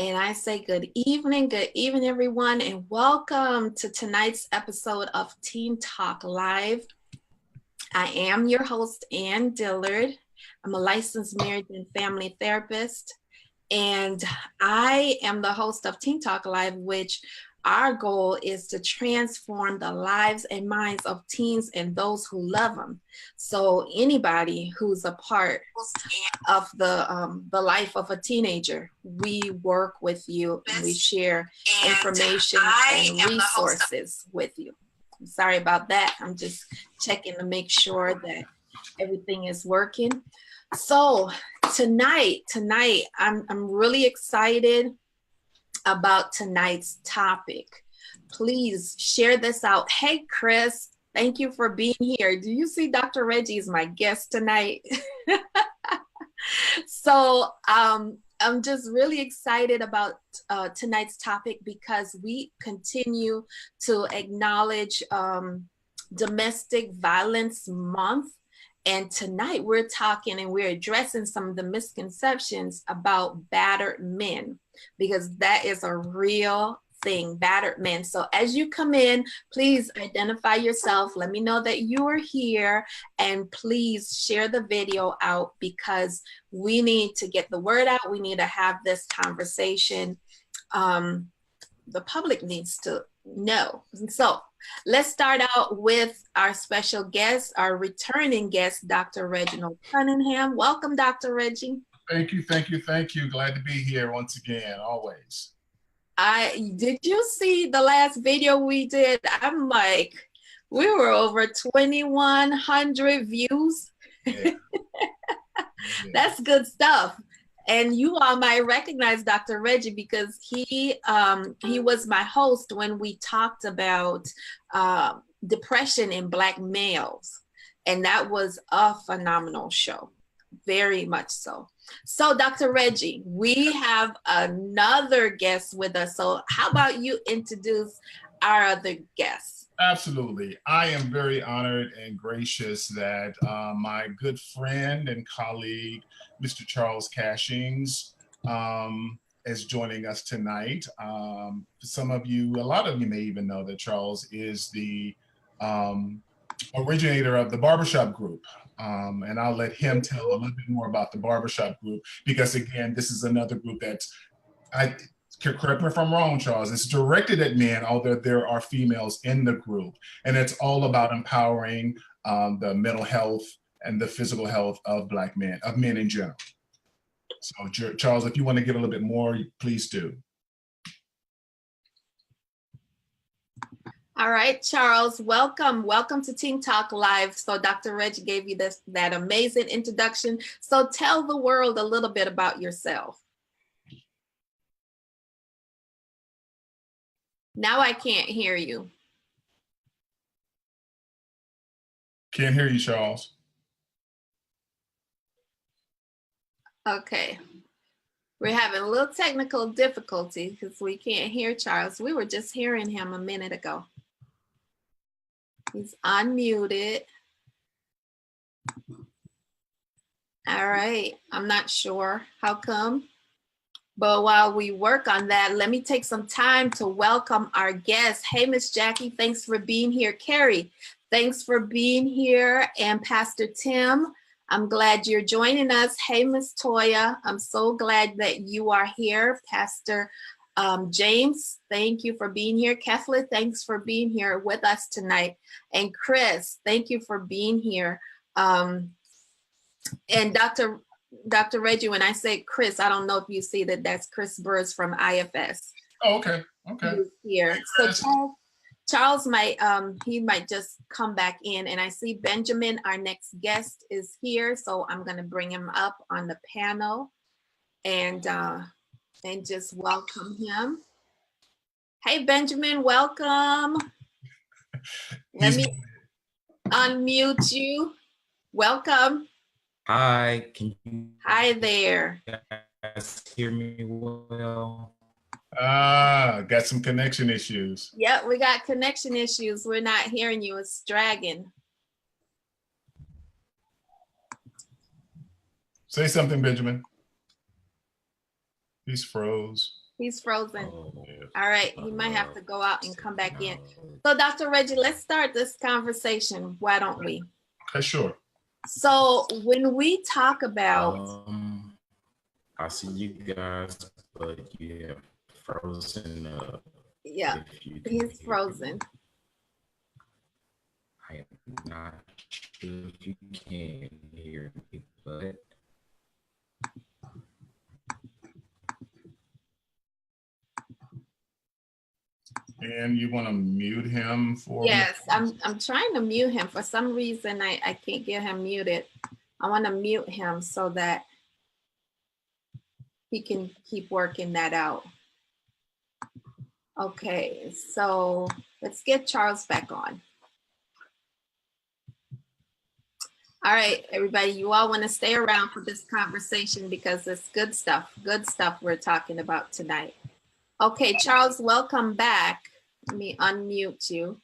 And I say good evening, everyone, and welcome to tonight's episode of Teen Talk Live. I am your host, Ann Dillard. I'm a licensed marriage and family therapist, and I am the host of Teen Talk Live, which our goal is to transform the lives and minds of teens and those who love them. So anybody who's a part of the life of a teenager, we work with you and we share information and resources with you. I'm sorry about that. I'm just checking to make sure that everything is working. So tonight, I'm really excited about tonight's topic. Please share this out. Hey, Chris, thank you for being here. Do you see Dr. Reggie is my guest tonight? So I'm just really excited about tonight's topic because we continue to acknowledge Domestic Violence Month. And tonight we're talking and we're addressing some of the misconceptions about battered men, because that is a real thing, battered men. So as you come in, please identify yourself. Let me know that you are here, and please share the video out because we need to get the word out. We need to have this conversation. The public needs to know. And so let's start out with our special guest, our returning guest, Dr. Reginald Cunningham. Welcome, Dr. Reggie. Thank you. Glad to be here once again, always. Did you see the last video we did? I'm like, we were over 2,100 views. Yeah. That's good stuff. And you all might recognize Dr. Reggie because he was my host when we talked about depression in Black males. And that was a phenomenal show, very much so. So Dr. Reggie, we have another guest with us. So how about you introduce our other guests? Absolutely. I am very honored and gracious that my good friend and colleague, Mr. Charles Cashings, is joining us tonight. Some of you, a lot of you may even know that Charles is the originator of the Barbershop Group. And I'll let him tell a little bit more about the Barbershop Group, because again, this is another group that's, correct me if I'm wrong, Charles, it's directed at men, although there are females in the group. And it's all about empowering the mental health and the physical health of Black men, of men in general. So Charles, if you want to give a little bit more, please do. All right, Charles, welcome. Welcome to Teen Talk Live. So Dr. Reggie gave you that amazing introduction. So tell the world a little bit about yourself. Now I can't hear you. Can't hear you, Charles. Okay. We're having a little technical difficulty because we can't hear Charles. We were just hearing him a minute ago. He's unmuted. All right. I'm not sure how come. But while we work on that, let me take some time to welcome our guests. Hey, Miss Jackie, thanks for being here. Carrie, thanks for being here. And Pastor Tim, I'm glad you're joining us. Hey, Miss Toya, I'm so glad that you are here. Pastor James, thank you for being here. Kathleen, thanks for being here with us tonight. And Chris, thank you for being here. And Dr. Reggie, when I say Chris, I don't know if you see that that's Chris Burrs from IFS. Oh, okay. He's here. So Charles might just come back in, and I see Benjamin, our next guest, is here. So I'm going to bring him up on the panel and just welcome him. Hey, Benjamin, welcome. Let me unmute you. Welcome. Hi, Hi there. Guys hear me well? Got some connection issues. Yep, we got connection issues. We're not hearing you. It's dragging. Say something, Benjamin. He's froze. He's frozen. Oh, All right, he might have to go out and come back in. So Dr. Reggie, let's start this conversation. Why don't we? Okay, sure. So when we talk about, I see you guys, but you have frozen up. yeah, he's frozen. I am not sure if you can hear me, but And you want to mute him for? Yes, I'm trying to mute him. For some reason, I can't get him muted. I want to mute him so that he can keep working that out. Okay, so let's get Charles back on. All right, everybody, you all want to stay around for this conversation because it's good stuff we're talking about tonight. Okay, Charles, welcome back. Let me unmute you.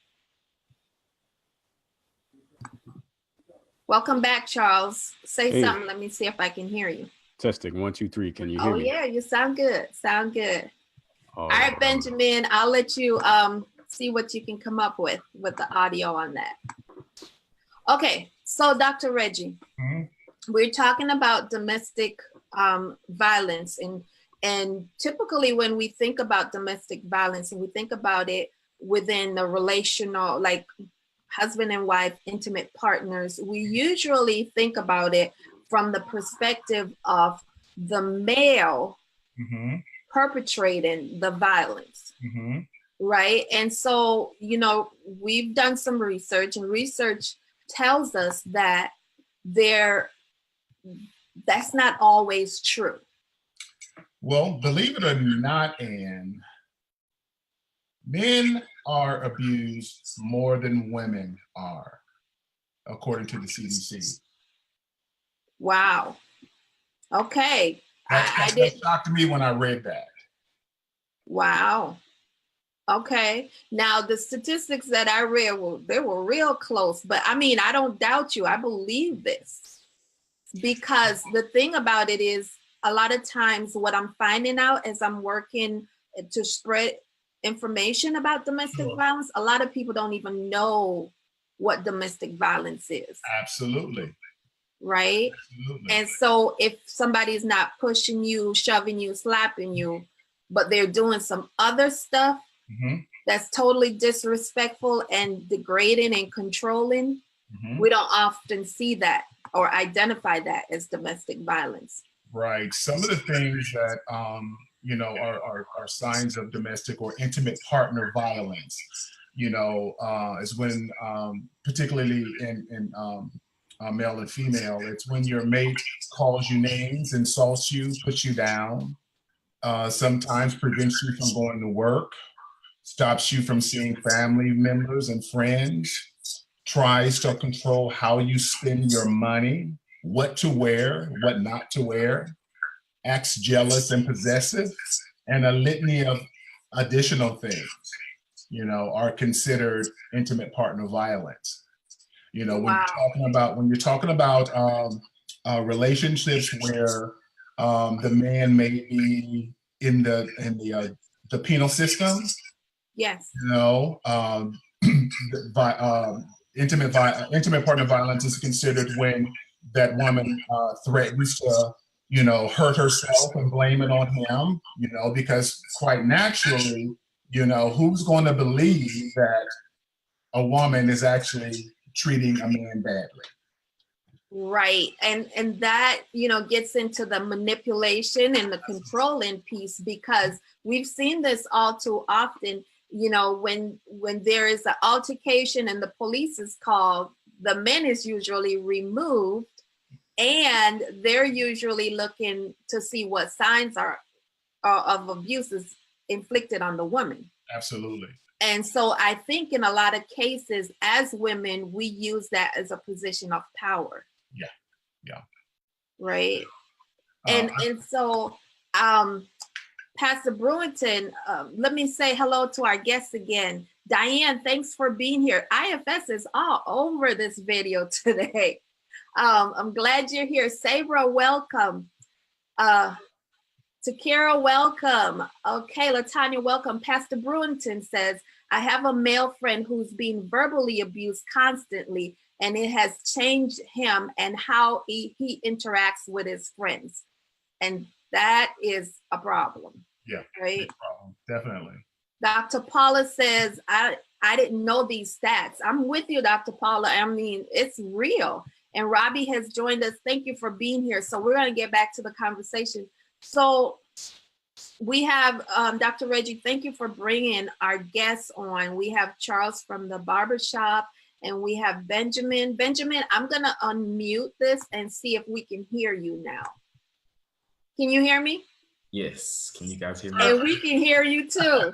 Welcome back, Charles. Say something. Let me see if I can hear you. Testing 1, 2, 3. Can you hear me? Oh yeah, you sound good. Sound good. All right, Benjamin, I'll let you see what you can come up with the audio on that. Okay, so Dr. Reggie, we're talking about domestic violence, and typically when we think about domestic violence and we think about it within the relational, like husband and wife, intimate partners, we usually think about it from the perspective of the male perpetrating the violence, right? And so, you know, we've done some research, and research tells us that that's not always true. Well, believe it or not, Anne, men are abused more than women are, according to the CDC. Wow. Okay. That shocked me when I read that. Wow. Okay. Now the statistics that I read they were real close, but I mean, I don't doubt you. I believe this because the thing about it is a lot of times what I'm finding out as I'm working to spread information about domestic violence, a lot of people don't even know what domestic violence is. Absolutely. Right? Absolutely. And so if somebody's not pushing you, shoving you, slapping you, but they're doing some other stuff that's totally disrespectful and degrading and controlling, we don't often see that or identify that as domestic violence. Right. Some of the things that you know are signs of domestic or intimate partner violence, you know, is when particularly in male and female, it's when your mate calls you names, insults you, puts you down, sometimes prevents you from going to work, stops you from seeing family members and friends, tries to control how you spend your money, what to wear, what not to wear, acts jealous and possessive, and a litany of additional things, you know, are considered intimate partner violence. You know, when you're talking about relationships where the man may be in the penal system. Yes. You know, intimate partner violence is considered when that woman threatens to, you know, hurt herself and blame it on him. You know, because quite naturally, you know, who's going to believe that a woman is actually treating a man badly? Right. And that, you know, gets into the manipulation and the controlling piece, because we've seen this all too often. You know, when there is an altercation and the police is called, the man is usually removed and they're usually looking to see what signs are of abuses inflicted on the woman. Absolutely. And so I think in a lot of cases, as women, we use that as a position of power. Yeah. Yeah. Right. And so Pastor Brewington, let me say hello to our guests again. Diane, thanks for being here. IFS is all over this video today. I'm glad you're here. Sabra, welcome. Takira, welcome. Okay, Latanya, welcome. Pastor Brewington says, I have a male friend who's being verbally abused constantly, and it has changed him and how he interacts with his friends. And that is a problem. Yeah, right. Problem. Definitely. Dr. Paula says, I didn't know these stats. I'm with you, Dr. Paula. I mean, it's real. And Robbie has joined us. Thank you for being here. So we're going to get back to the conversation. So we have Dr. Reggie, thank you for bringing our guests on. We have Charles from the barbershop, and we have Benjamin. Benjamin, I'm going to unmute this and see if we can hear you now. Can you hear me? Yes. Can you guys hear me? And we can hear you too.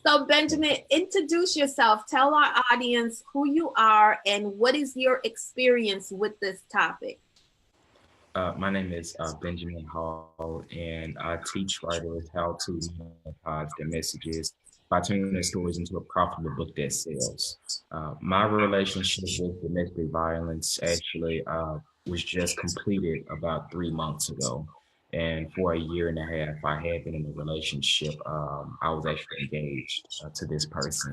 So Benjamin, introduce yourself. Tell our audience who you are and what is your experience with this topic. My name is Benjamin Hall, and I teach writers how to monetize their messages by turning their stories into a profitable book that sells. My relationship with domestic violence actually was just completed about 3 months ago. And for a year and a half, I had been in a relationship. I was actually engaged to this person,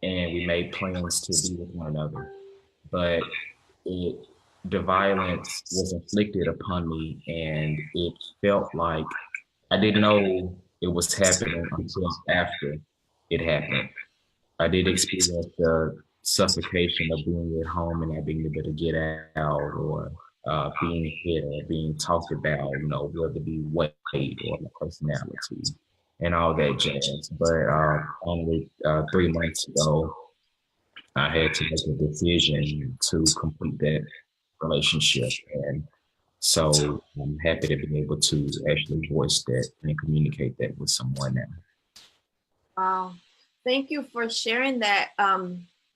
and we made plans to be with one another. But the violence was inflicted upon me, and it felt like I didn't know it was happening until after it happened. I did experience the suffocation of being at home and not being able to get out, or being hit or being talked about, whether it be weight or my personality and all that jazz. But only 3 months ago, I had to make a decision to complete that relationship. And so I'm happy to be able to actually voice that and communicate that with someone now. Wow. Thank you for sharing that,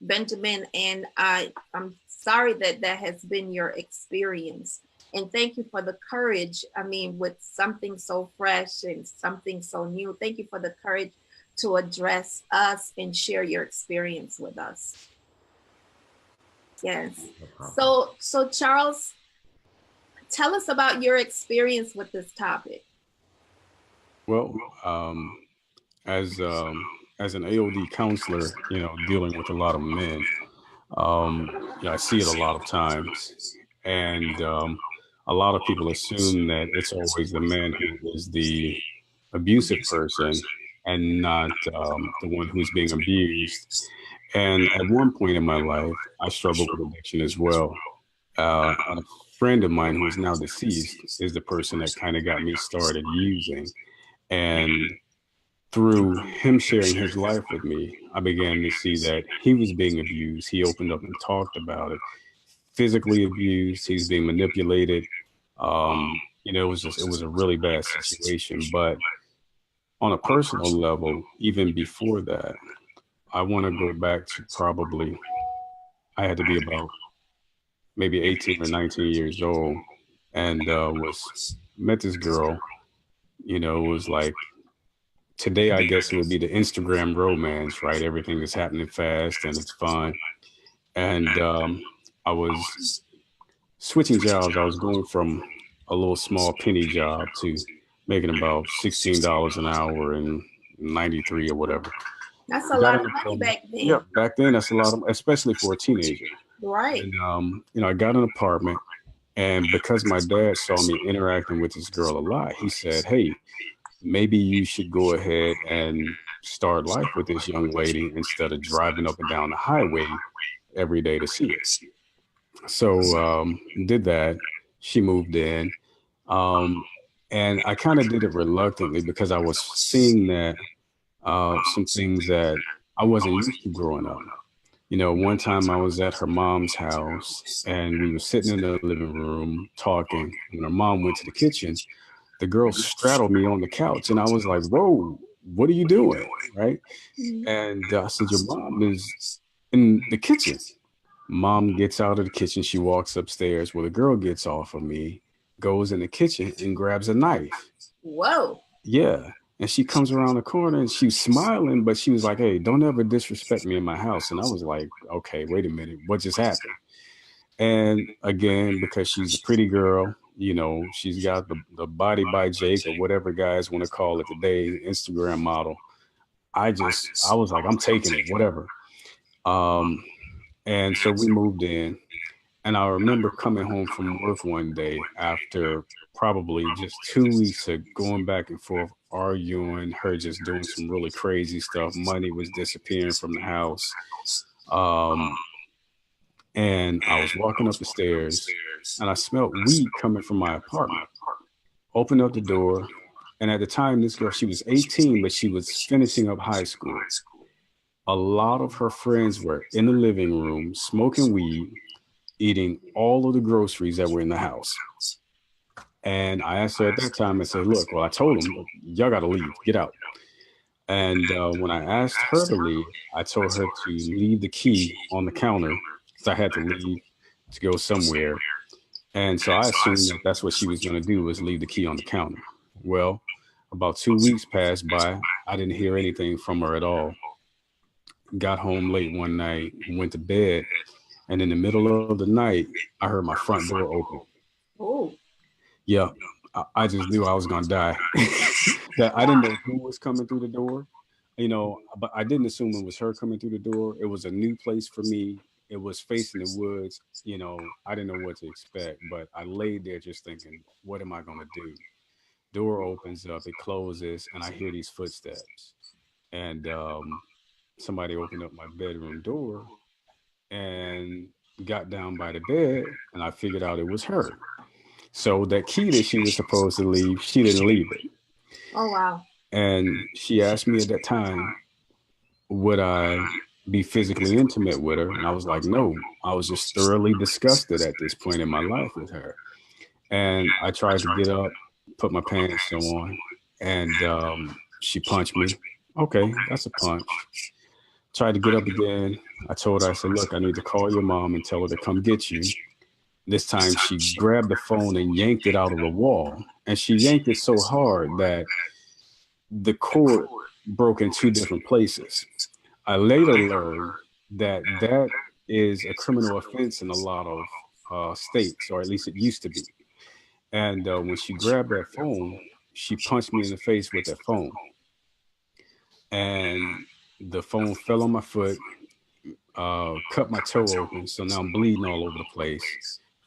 Benjamin. And I'm sorry that has been your experience. And thank you for the courage. I mean, with something so fresh and something so new, thank you for the courage to address us and share your experience with us. Yes. So Charles, tell us about your experience with this topic. Well, as an AOD counselor, dealing with a lot of men, I see it a lot of times, and a lot of people assume that it's always the man who is the abusive person and not the one who's being abused. And at one point in my life, I struggled with addiction as well. A friend of mine who is now deceased is the person that kind of got me started using. And through him sharing his life with me, I began to see that he was being abused. He opened up and talked about it. Physically abused, he's being manipulated. It was a really bad situation. But on a personal level, even before that, I want to go back to probably, I had to be about maybe 18 or 19 years old, and met this girl. It was like, today, I guess it would be the Instagram romance, right? Everything is happening fast and it's fun. And I was switching jobs. I was going from a little small penny job to making about $16 an hour in 93 or whatever. That's a lot of money back then. Yeah, back then that's a lot of, especially for a teenager. Right. And I got an apartment, and because my dad saw me interacting with this girl a lot, he said, "Hey, maybe you should go ahead and start life with this young lady instead of driving up and down the highway every day to see it." So did that. She moved in. And I kind of did it reluctantly because I was seeing that some things that I wasn't used to growing up. One time I was at her mom's house and we were sitting in the living room talking. When her mom went to the kitchen, the girl straddled me on the couch, and I was like, "Whoa, what are you doing?" Right? And I said, "Your mom is in the kitchen." Mom gets out of the kitchen. She walks upstairs. Well, the girl gets off of me, goes in the kitchen and grabs a knife. Whoa. Yeah. And she comes around the corner and she's smiling, but she was like, "Hey, don't ever disrespect me in my house." And I was like, "Okay, wait a minute. What just happened?" And again, because she's a pretty girl, You know, she's got the body by Jake or whatever guys want to call it today, Instagram model. I was like, I'm taking it, whatever. And so we moved in. And I remember coming home from work one day after probably just 2 weeks of going back and forth, arguing, her just doing some really crazy stuff. Money was disappearing from the house. And I was walking up the stairs and I smelled weed coming from my apartment. Opened up the door. And at the time, this girl, she was 18, but she was finishing up high school. A lot of her friends were in the living room smoking weed, eating all of the groceries that were in the house. And I asked her at that time, I said, look, well, I told them, y'all got to leave, get out. And when I asked her to leave, I told her to leave the key on the counter because I had to leave to go somewhere. And so I assumed that that's what she was going to do, was leave the key on the counter. Well, about 2 weeks passed by. I didn't hear anything from her at all. Got home late one night, went to bed. And in the middle of the night, I heard my front door open. Oh. Yeah, I just knew I was going to die. That I didn't know who was coming through the door, you know, but I didn't assume it was her coming through the door. It was a new place for me. It was facing the woods. You know, I didn't know what to expect, but I laid there just thinking, what am I going to do? Door opens up, it closes, and I hear these footsteps. And somebody opened up my bedroom door and got down by the bed, and I figured out it was her. So that key that she was supposed to leave, she didn't leave it. Oh, wow. And she asked me at that time, would I be physically intimate with her? And I was like, no. I was just thoroughly disgusted at this point in my life with her. And I tried to get up, put my pants on, and she punched me. Okay, that's a punch. Tried to get up again. I told her, I said, look, I need to call your mom and tell her to come get you. This time she grabbed the phone and yanked it out of the wall. And she yanked it so hard that the cord broke in 2 different places. I later learned that that is a criminal offense in a lot of states, or at least it used to be. And when she grabbed that phone, she punched me in the face with that phone. And the phone fell on my foot, cut my toe open. So now I'm bleeding all over the place.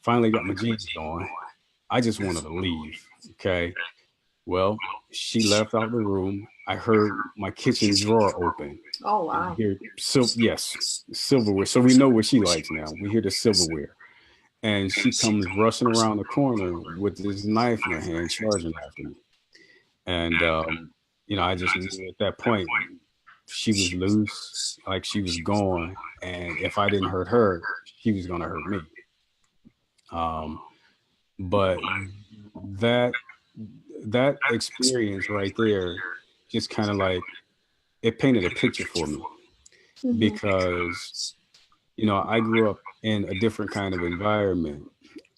Finally got my jeans on. I just wanted to leave. Okay. Well, she left out the room. I heard my kitchen drawer open. Oh, wow. Yes, silverware. So we know what she likes now. We hear the silverware. And she comes rushing around the corner with this knife in her hand, charging after me. And, you know, I just knew at that point, she was loose, like she was gone. And if I didn't hurt her, she was going to hurt me. But that experience right there just kind of like, it painted a picture for me. Mm-hmm. Because, you know, I grew up in a different kind of environment.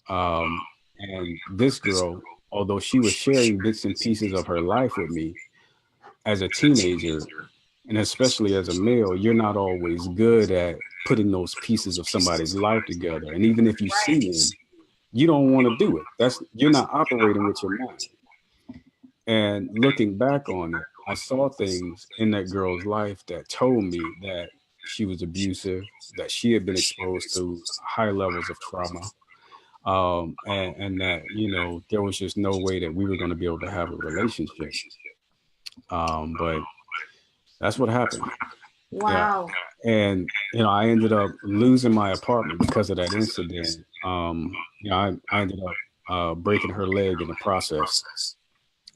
And this girl, although she was sharing bits and pieces of her life with me, as a teenager, and especially as a male, you're not always good at putting those pieces of somebody's life together. And even if you see them, you don't want to do it. You're not operating with your mind. And looking back on it, I saw things in that girl's life that told me that she was abusive, that she had been exposed to high levels of trauma, and that, you know, there was just no way that we were going to be able to have a relationship. But that's what happened. Wow. Yeah. And, you know, I ended up losing my apartment because of that incident. You know, I ended up breaking her leg in the process,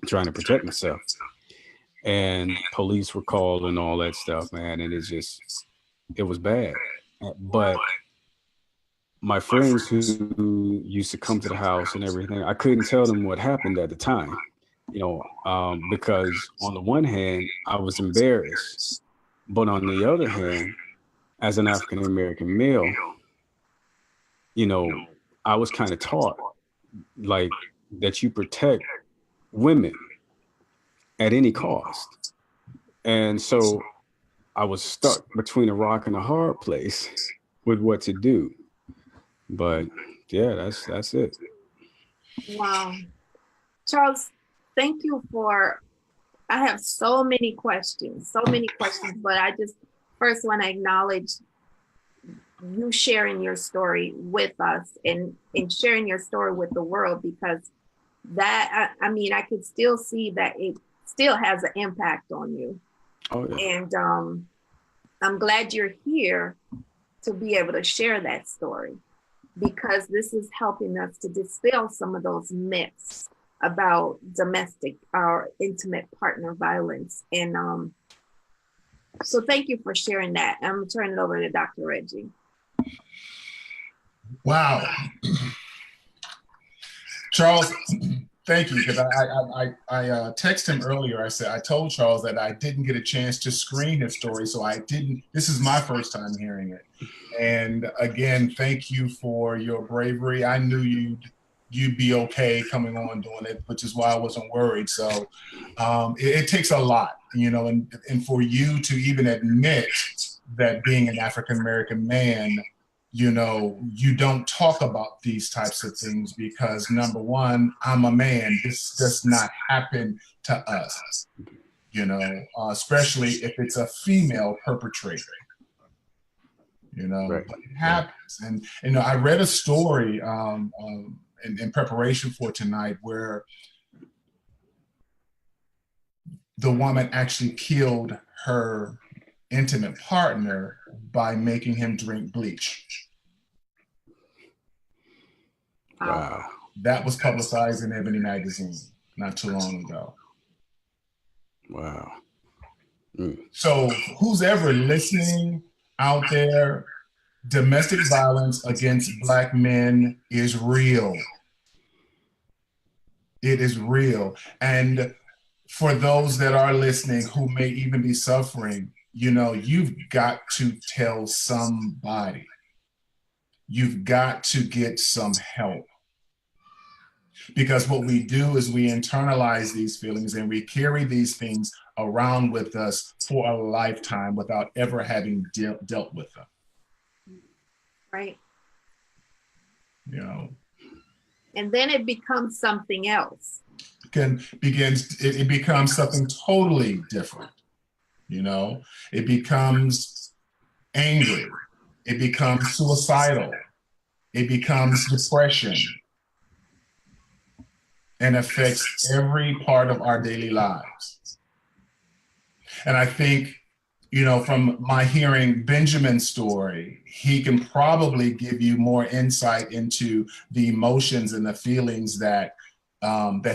trying to protect myself. And police were called and all that stuff, man. And it was bad. But my friends who used to come to the house and everything, I couldn't tell them what happened at the time, you know, because on the one hand, I was embarrassed. But on the other hand, as an African-American male, you know, I was kind of taught like that you protect women at any cost. And so I was stuck between a rock and a hard place with what to do. But yeah, that's it. Wow. Charles, thank you for, I have so many questions, but I just first want to acknowledge you sharing your story with us and sharing your story with the world, because that, I mean, I could still see that it still has an impact on you. Oh, yeah. And I'm glad you're here to be able to share that story, because this is helping us to dispel some of those myths about domestic or intimate partner violence. And so thank you for sharing that. I'm turning it over to Dr. Reggie. Wow. Charles, thank you, because I texted him earlier. I told Charles that I didn't get a chance to screen his story, so this is my first time hearing it. And again, thank you for your bravery. I knew you'd be okay coming on doing it, which is why I wasn't worried. So it takes a lot, and for you to even admit that being an African-American man, you don't talk about these types of things because, number one, I'm a man. This does not happen to us, especially if it's a female perpetrator. Right. But it happens. And I read a story in preparation for tonight where the woman actually killed her intimate partner by making him drink bleach. Wow. That was publicized in Ebony magazine not too long ago. Wow. So who's ever listening out there, domestic violence against Black men is real. It is real. And for those that are listening who may even be suffering, you've got to tell somebody. You've got to get some help. Because what we do is we internalize these feelings and we carry these things around with us for a lifetime without ever having dealt with them. Right. And then it becomes something else. It becomes something totally different. It becomes angry. It becomes suicidal. It becomes depression, and affects every part of our daily lives. And I think, from my hearing Benjamin's story, he can probably give you more insight into the emotions and the feelings that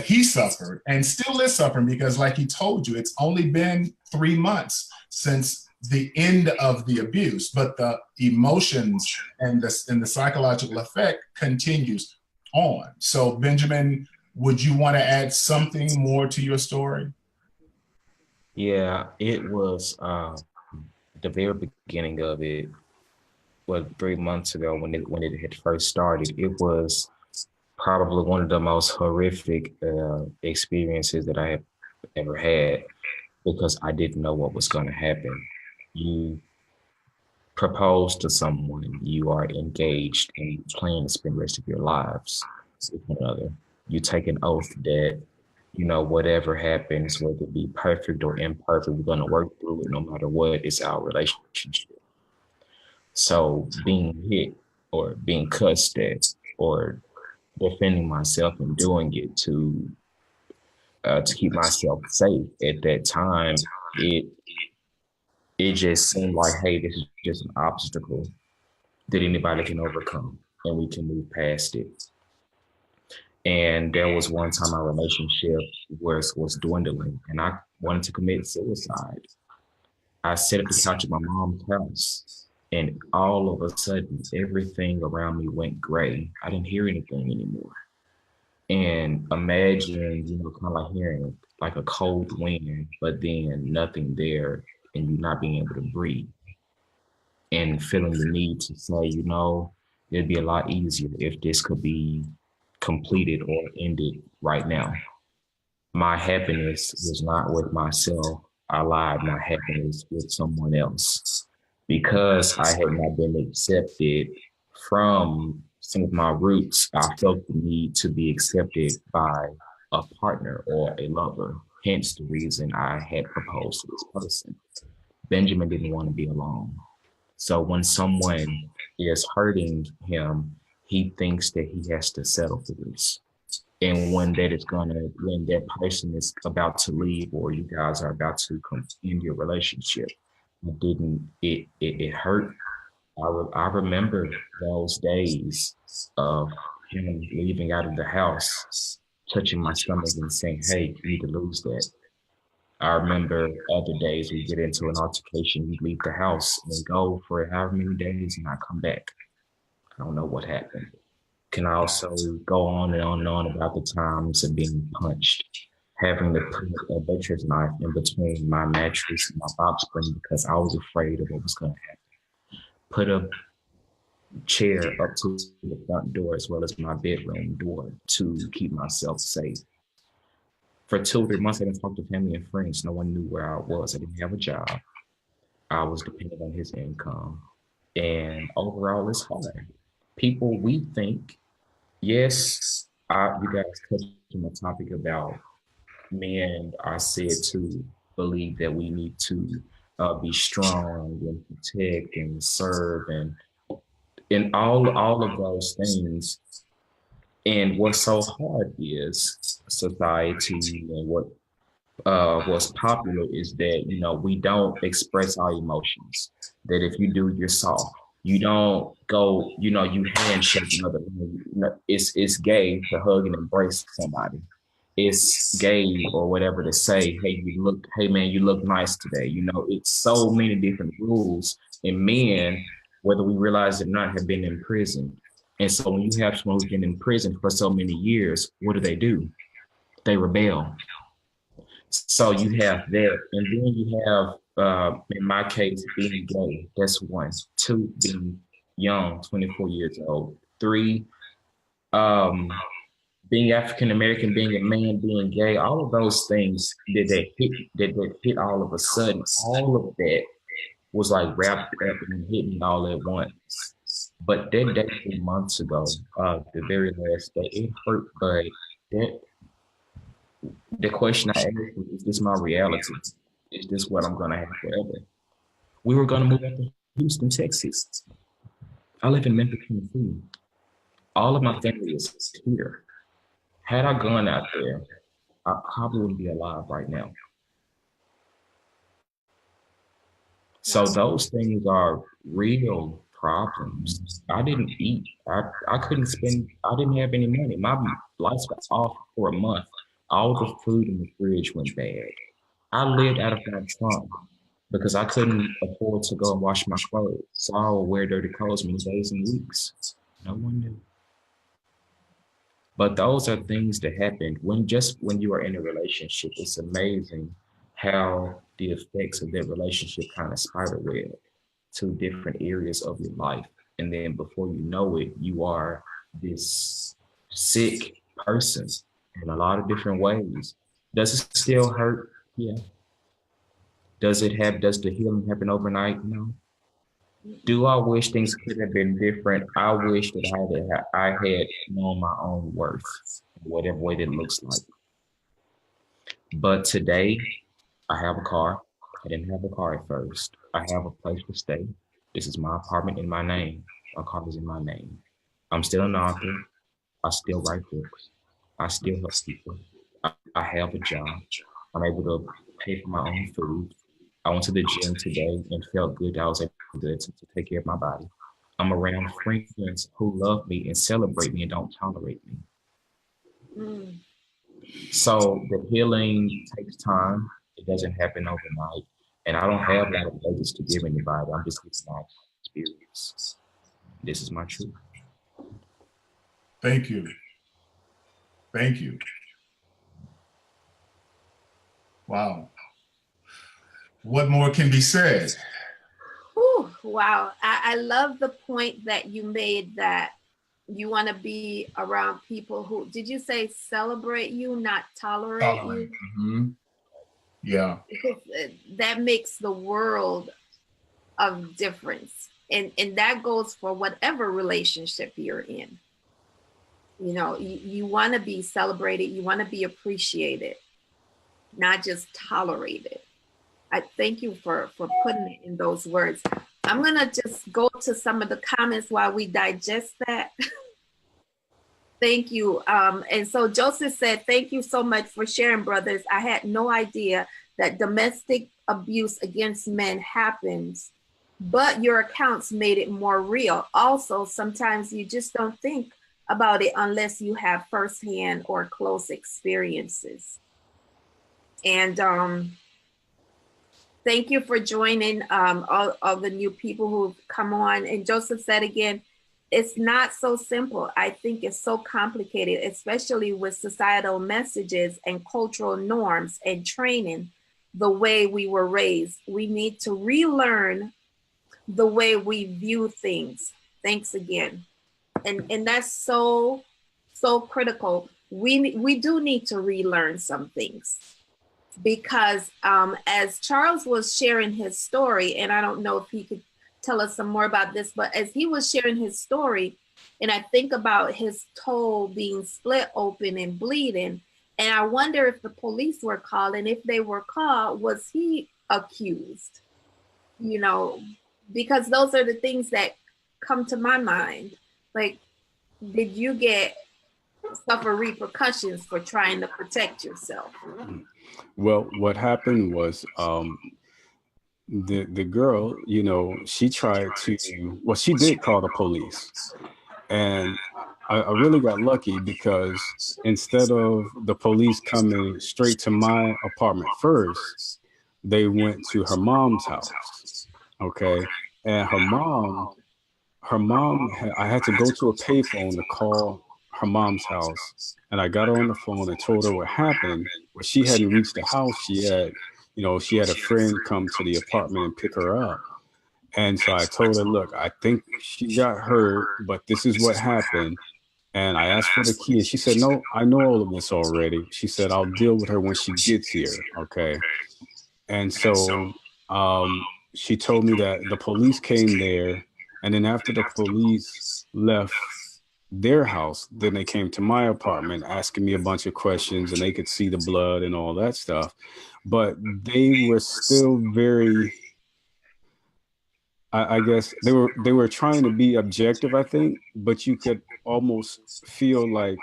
he suffered and still is suffering, because like he told you, it's only been 3 months since the end of the abuse, but the emotions and the psychological effect continues on. So Benjamin, would you want to add something more to your story? Yeah, it was the very beginning of it. 3 months ago when it had first started, it was probably one of the most horrific experiences that I have ever had, because I didn't know what was going to happen. You propose to someone, you are engaged, and you plan to spend the rest of your lives with one another. You take an oath that, whatever happens, whether it be perfect or imperfect, we're going to work through it no matter what. It's our relationship. So being hit or being cussed at or defending myself and doing it to keep myself safe at that time, it just seemed like, hey, this is just an obstacle that anybody can overcome and we can move past it. And there was one time our relationship was dwindling and I wanted to commit suicide. I sat at the couch at my mom's house and all of a sudden, everything around me went gray. I didn't hear anything anymore. And imagine, kind of like hearing like a cold wind, but then nothing there and you not being able to breathe. And feeling the need to say, it'd be a lot easier if this could be completed or ended right now. My happiness was not with myself. I lied, my happiness with someone else. Because I had not been accepted from some of my roots, I felt the need to be accepted by a partner or a lover. Hence the reason I had proposed to this person. Benjamin didn't want to be alone. So when someone is hurting him, he thinks that he has to settle for this. And when when that person is about to leave or you guys are about to end your relationship, it hurt. I remember those days of him leaving out of the house, touching my stomach and saying, "Hey, you need to lose that." I remember other days we get into an altercation, you leave the house and go for however many days and not come back. I don't know what happened. Can I also go on and on and on about the times of being punched, having to put a butcher's knife in between my mattress and my box spring because I was afraid of what was going to happen. Put a chair up to the front door as well as my bedroom door to keep myself safe. For 2 or 3 months, I didn't talk to family and friends. No one knew where I was. I didn't have a job. I was dependent on his income. And overall, it's hard. People, we think, yes, you guys touched on the topic about men are said to believe that we need to be strong and protect and serve and all of those things. And what's so hard is society and what's popular is that, we don't express our emotions. That if you do, you're soft. You don't go, you handshake another. It's gay to hug and embrace somebody. It's gay or whatever to say, hey man, you look nice today. It's so many different rules. And men, whether we realize it or not, have been in prison. And so when you have someone who's been in prison for so many years, what do? They rebel. So you have that. And then you have, in my case, being gay. That's 1. 2, being young, 24 years old. 3, being African American, being a man, being gay, all of those things that hit all of a sudden, all of that was like wrapped up and hit me all at once. But that day 3 months ago, the very last day, it hurt, but the question I asked was, is this my reality? Is this what I'm gonna have forever? We were gonna move up to Houston, Texas. I live in Memphis, Tennessee. All of my family is here. Had I gone out there, I probably wouldn't be alive right now. So those things are real problems. I didn't eat. I didn't have any money. My lights got off for a month. All the food in the fridge went bad. I lived out of my trunk because I couldn't afford to go and wash my clothes. So I would wear dirty clothes many days and weeks. No one knew. But those are things that happen when you are in a relationship. It's amazing how the effects of that relationship kind of spider web to different areas of your life. And then before you know it, you are this sick person in a lot of different ways. Does it still hurt? Yeah. Does the healing happen overnight? No. Do I wish things could have been different? I wish that I had known my own worth, whatever way that looks like. But today, I have a car. I didn't have a car at first. I have a place to stay. This is my apartment in my name. My car is in my name. I'm still an author. I still write books. I still help people. I have a job. I'm able to pay for my own food. I went to the gym today and felt good. I was able to take care of my body. I'm around friends who love me and celebrate me and don't tolerate me. Mm. So the healing takes time. It doesn't happen overnight. And I don't have a lot of nuggets to give anybody. I'm just giving my experience. This is my truth. Thank you. Thank you. Wow. What more can be said? Ooh, wow. I love the point that you made, that you want to be around people who, did you say celebrate you, not tolerate you? Mm-hmm. Yeah. Because that makes the world of difference. And that goes for whatever relationship you're in. You know, you want to be celebrated, you want to be appreciated, not just tolerated. I thank you for putting it in those words. I'm gonna just go to some of the comments while we digest that. Thank you. And so Joseph said, thank you so much for sharing, brothers. I had no idea that domestic abuse against men happens, but your accounts made it more real. Also, sometimes you just don't think about it unless you have firsthand or close experiences. And thank you for joining all the new people who've come on. And Joseph said again, it's not so simple. I think it's so complicated, especially with societal messages and cultural norms and training the way we were raised. We need to relearn the way we view things. Thanks again. And that's so critical. We do need to relearn some things, because as Charles was sharing his story, and I don't know if he could tell us some more about this, but as he was sharing his story, and I think about his toe being split open and bleeding, and I wonder if the police were called, and if they were called, was he accused? You know, because those are the things that come to my mind. Like, did you suffer repercussions for trying to protect yourself? Well, what happened was the girl, you know, she tried to, well, she did call the police. And I really got lucky, because instead of the police coming straight to my apartment first, they went to her mom's house. Okay. And her mom, I had to go to a payphone to call her mom's house. And I got her on the phone and told her what happened. But she hadn't reached the house. She had a friend come to the apartment and pick her up. And so I told her, look, I think she got hurt, but this is what happened. And I asked for the key, and she said, no, I know all of this already. She said, I'll deal with her when she gets here. Okay. And so she told me that the police came there. And then after the police left their house, then they came to my apartment asking me a bunch of questions, and they could see the blood and all that stuff. But they were still very, I guess they were trying to be objective, I think, but you could almost feel like,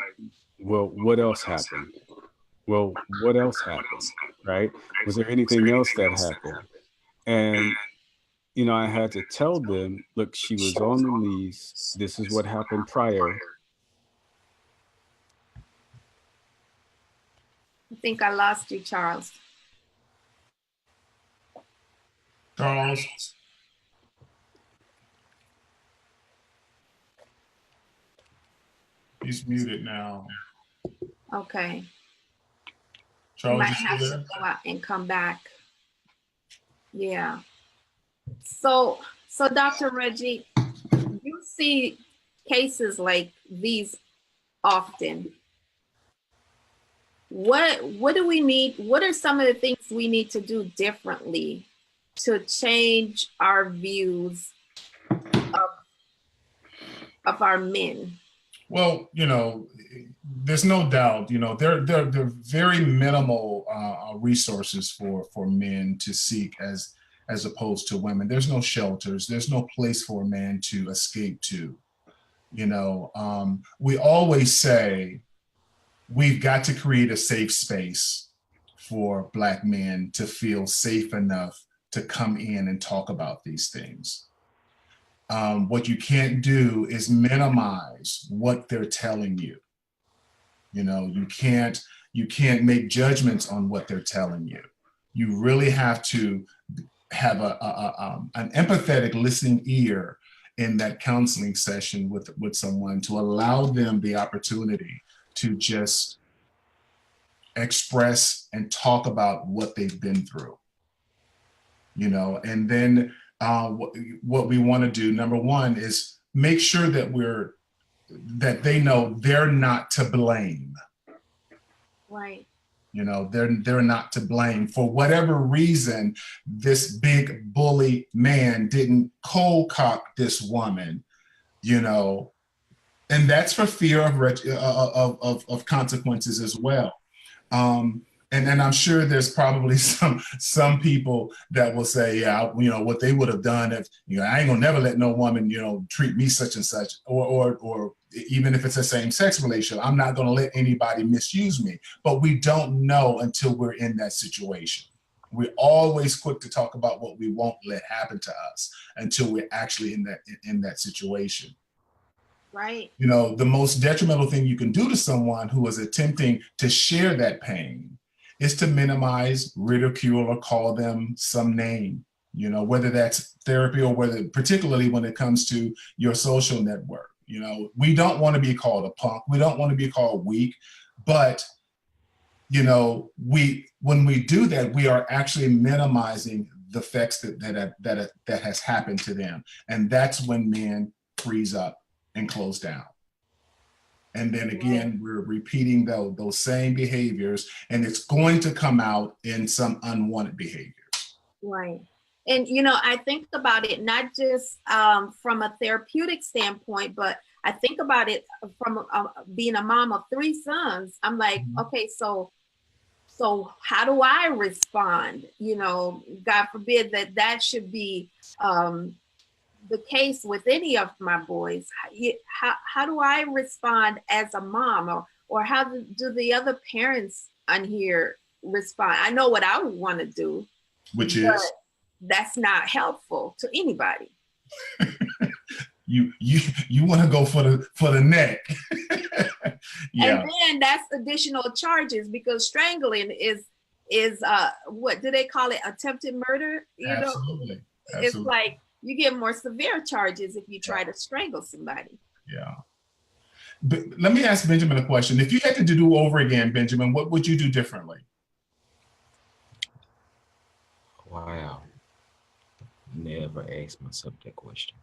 well, what else happened? Well, what else happened, right? Was there anything else that happened? And, you know, I had to tell them, look, she was on the knees. This is what happened prior. I think I lost you, Charles. Charles. He's muted now. Okay. Charles, might have to go out and come back. Yeah. So Dr. Reggie, you see cases like these often. What do we need? What are some of the things we need to do differently to change our views of our men? Well, you know, there's no doubt, you know, there are very minimal resources for men to seek as opposed to women. There's no shelters. There's no place for a man to escape to. You know, we always say we've got to create a safe space for Black men to feel safe enough to come in and talk about these things. What you can't do is minimize what they're telling you. You know, you can't make judgments on what they're telling you. You really have to have an empathetic listening ear in that counseling session with someone, to allow them the opportunity to just express and talk about what they've been through. You know, and then what we want to do, number one, is make sure that they know they're not to blame. Right. You know, they're not to blame. For whatever reason, this big bully man didn't cold cock this woman, you know, and that's for fear of consequences as well. And then I'm sure there's probably some people that will say, yeah, you know, what they would have done if, you know, I ain't gonna never let no woman, you know, treat me such and such, or even if it's a same-sex relationship, I'm not gonna let anybody misuse me. But we don't know until we're in that situation. We're always quick to talk about what we won't let happen to us until we're actually in that situation. Right. You know, the most detrimental thing you can do to someone who is attempting to share that pain is to minimize, ridicule, or call them some name, you know, whether that's therapy or whether, particularly when it comes to your social network. You know, we don't want to be called a punk. We don't want to be called weak, but, you know, when we do that, we are actually minimizing the effects that has happened to them. And that's when men freeze up and close down. And then again, we're repeating those same behaviors, and it's going to come out in some unwanted behaviors. Right. And, you know, I think about it not just from a therapeutic standpoint, but I think about it from being a mom of 3 sons. I'm like, okay, so how do I respond? You know, God forbid that should be the case with any of my boys. How do I respond as a mom, or how do the other parents on here respond? I know what I would want to do, which is that's not helpful to anybody. You want to go for the neck. Yeah. And then that's additional charges, because strangling is what do they call it? Attempted murder. You Absolutely. know, Absolutely. It's like you get more severe charges if you try to strangle somebody. Yeah. But let me ask Benjamin a question. If you had to do over again, Benjamin, what would you do differently? Wow. Never asked myself that question.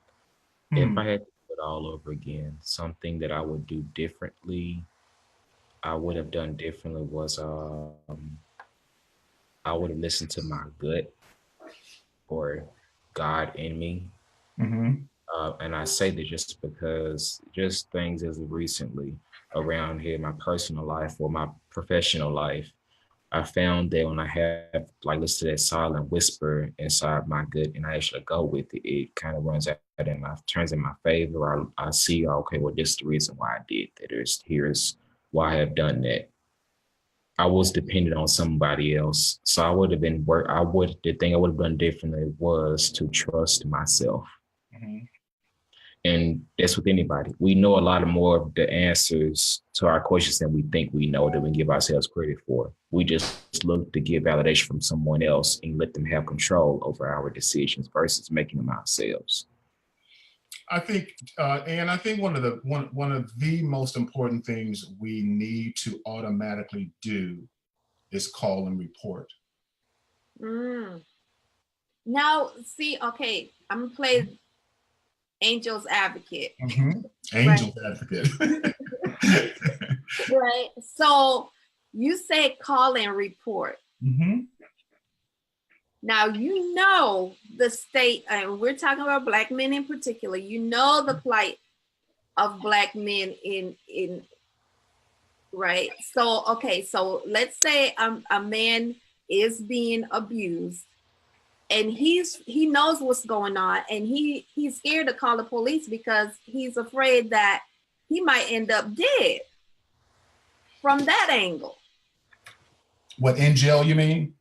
If I had to do it all over again, something that I would do differently, I would have done differently was I would have listened to my gut or God in me. And I say that just because just things as of recently around here, my personal life or my professional life, I found that when I have like listen to that silent whisper inside my gut and I actually go with it, it kind of runs out and turns in my favor. I see, okay, well, this is the reason why I did that. Here's why I have done that. I was dependent on somebody else. So I would have been the thing I would have done differently was to trust myself. And that's with anybody. We know a lot more of the answers to our questions than we think we know, that we give ourselves credit for. We just look to get validation from someone else and let them have control over our decisions versus making them ourselves. I think, and I think one of the most important things we need to automatically do is call and report. Now, see, okay, I'm gonna play Angel's advocate. Angel's advocate. Right. So you say call and report. Now, you know the state, and we're talking about Black men in particular, you know the plight of Black men in right? So, okay, so let's say a man is being abused and he knows what's going on, and he's scared to call the police because he's afraid that he might end up dead from that angle. What, in jail, you mean?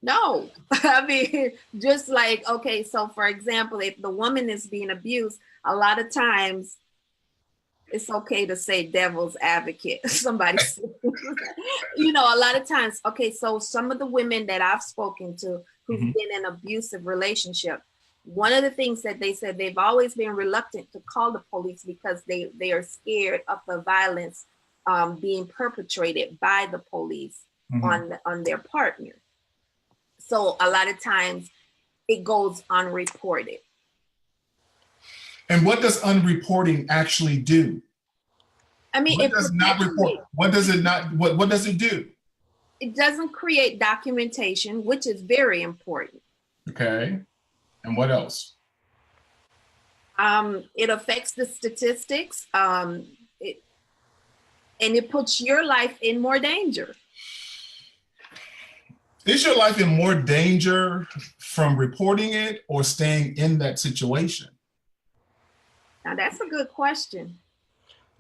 No, I mean, just like, okay, so for example, if the woman is being abused, a lot of times it's okay to say devil's advocate. Somebody, you know, a lot of times, okay, so some of the women that I've spoken to who've been in an abusive relationship, one of the things that they said, they've always been reluctant to call the police because they are scared of the violence being perpetrated by the police on their partner. So a lot of times it goes unreported. And what does unreporting actually do? I mean, what does not report? What does it not? What does it do? It doesn't create documentation, which is very important. Okay. And what else? It affects the statistics. It puts your life in more danger. Is your life in more danger from reporting it or staying in that situation? Now, that's a good question.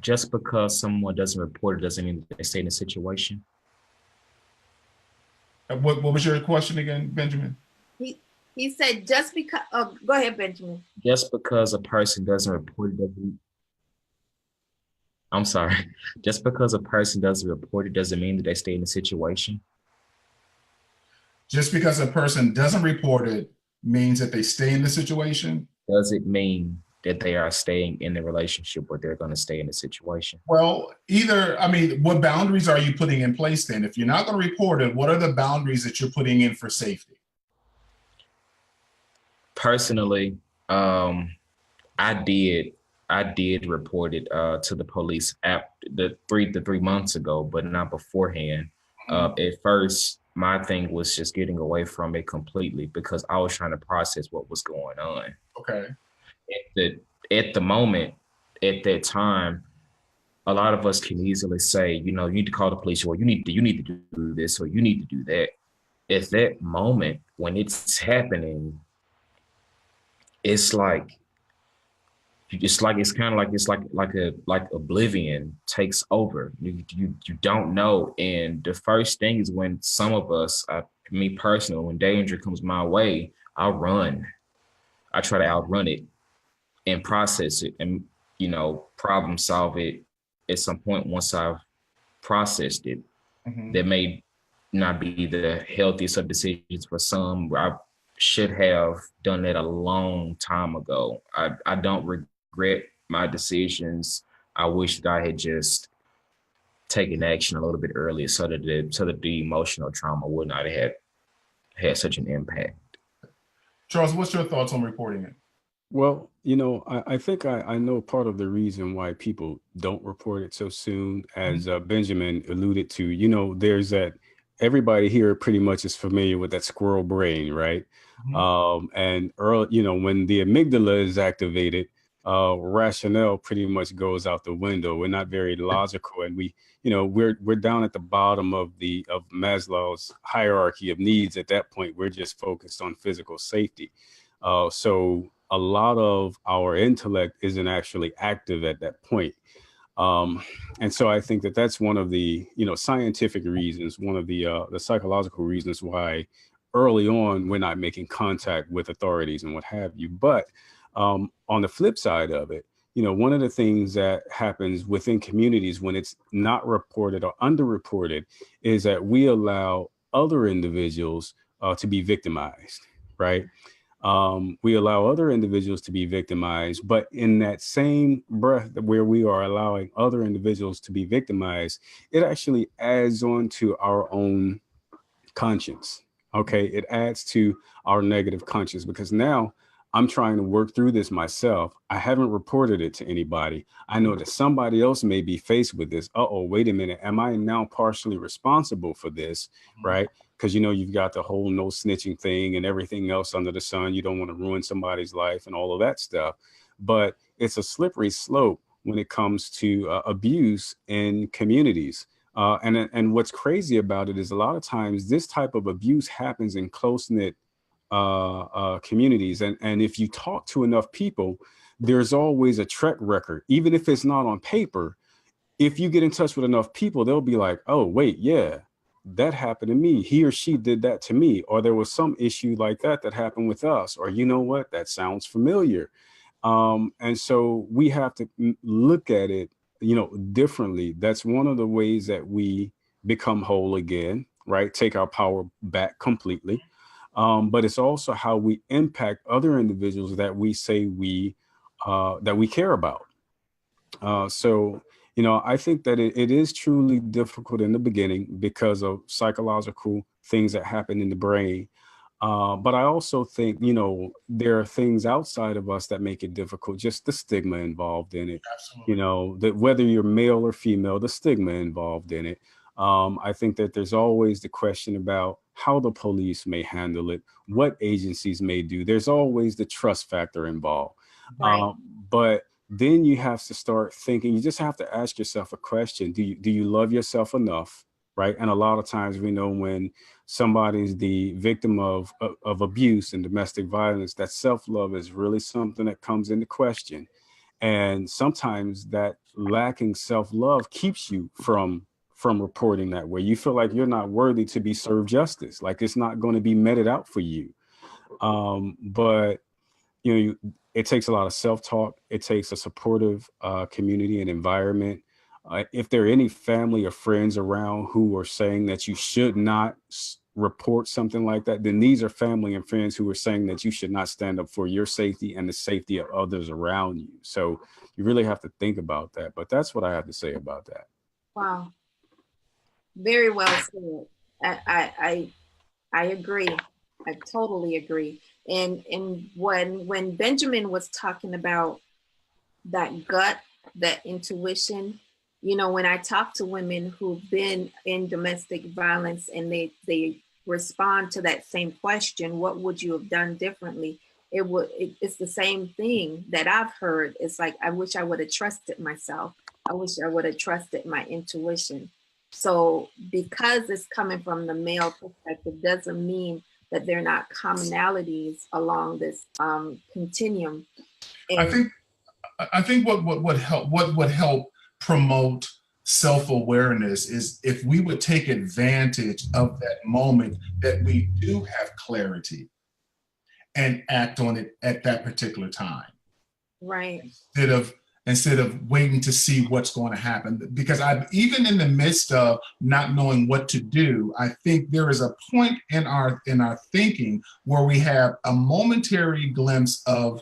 Just because someone doesn't report it doesn't mean they stay in a situation. What was your question again, Benjamin? He said just because, go ahead, Benjamin. Just because a person doesn't report it doesn't, I'm sorry. Just because a person doesn't report it doesn't mean that they stay in the situation. Just because a person doesn't report it means that they stay in the situation? Does it mean that they are staying in the relationship or they're going to stay in the situation? Well, what boundaries are you putting in place then? If you're not going to report it, what are the boundaries that you're putting in for safety? Personally, I did report it to the police after the 3 months ago, but not beforehand. At first, my thing was just getting away from it completely because I was trying to process what was going on. Okay. At the moment, at that time, a lot of us can easily say, you need to call the police, or you need to do this, or you need to do that. At that moment, when it's happening, it's like oblivion takes over. You don't know. And the first thing is when some of us, me personally, when danger comes my way, I run. I try to outrun it and process it and, problem solve it at some point once I've processed it. Mm-hmm. That may not be the healthiest of decisions for some. I should have done that a long time ago. I don't regret my decisions. I wish that I had just taken action a little bit earlier so that the emotional trauma would not have had such an impact. Charles, what's your thoughts on reporting it? Well, I think I know part of the reason why people don't report it so soon, as Benjamin alluded to. There's that, everybody here pretty much is familiar with that squirrel brain, right? Mm-hmm. And when the amygdala is activated, rationale pretty much goes out the window. We're not very logical, and we're down at the bottom of Maslow's hierarchy of needs. At that point, we're just focused on physical safety. So a lot of our intellect isn't actually active at that point. And so I think that that's one of the, scientific reasons, one of the psychological reasons why early on we're not making contact with authorities and what have you. But on the flip side of it, one of the things that happens within communities when it's not reported or underreported is that we allow other individuals to be victimized, right? We allow other individuals to be victimized, but in that same breath where we are allowing other individuals to be victimized, it actually adds on to our own conscience. Okay, it adds to our negative conscience because now I'm trying to work through this myself. I haven't reported it to anybody. I know that somebody else may be faced with this. Wait a minute. Am I now partially responsible for this? Right? Because, you've got the whole no snitching thing and everything else under the sun. You don't want to ruin somebody's life and all of that stuff. But it's a slippery slope when it comes to abuse in communities. And what's crazy about it is a lot of times this type of abuse happens in close-knit communities. And if you talk to enough people, there's always a track record, even if it's not on paper. If you get in touch with enough people, they'll be like, oh, wait, yeah, that happened to me. He or she did that to me. Or there was some issue like that happened with us. Or you know what? That sounds familiar. And so we have to look at it, differently. That's one of the ways that we become whole again, right? Take our power back completely. But it's also how we impact other individuals that we say that we care about. So I think that it is truly difficult in the beginning because of psychological things that happen in the brain. But I also think, there are things outside of us that make it difficult, just the stigma involved in it. Absolutely. That whether you're male or female, the stigma involved in it. I think that there's always the question about how the police may handle it, what agencies may do. There's always the trust factor involved. Right. But then you have to start thinking, you just have to ask yourself a question. Do you love yourself enough? Right. And a lot of times we know when somebody's the victim of abuse and domestic violence, that self-love is really something that comes into question. And sometimes that lacking self-love keeps you from reporting that way. You feel like you're not worthy to be served justice, like it's not going to be meted out for you. But it takes a lot of self-talk. It takes a supportive community and environment. If there are any family or friends around who are saying that you should not report something like that, then these are family and friends who are saying that you should not stand up for your safety and the safety of others around you. So you really have to think about that. But that's what I have to say about that. Wow. Very well said. I agree. I totally agree. And when Benjamin was talking about that gut, that intuition, when I talk to women who've been in domestic violence and they respond to that same question, what would you have done differently? It's the same thing that I've heard. It's like, I wish I would have trusted myself. I wish I would have trusted my intuition. So because it's coming from the male perspective doesn't mean that there are not commonalities along this continuum. And I think what would help promote self-awareness is if we would take advantage of that moment that we do have clarity and act on it at that particular time. Right. Instead of waiting to see what's going to happen. Because even in the midst of not knowing what to do, I think there is a point in our thinking where we have a momentary glimpse of